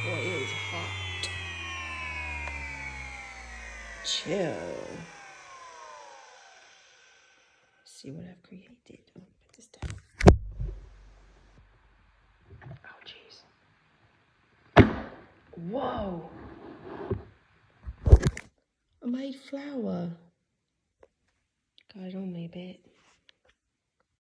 Boy, it is hot. Chill. Let's see what I've created. Oh, put this down. Oh, jeez. Whoa. I made flour. Got it on me a bit.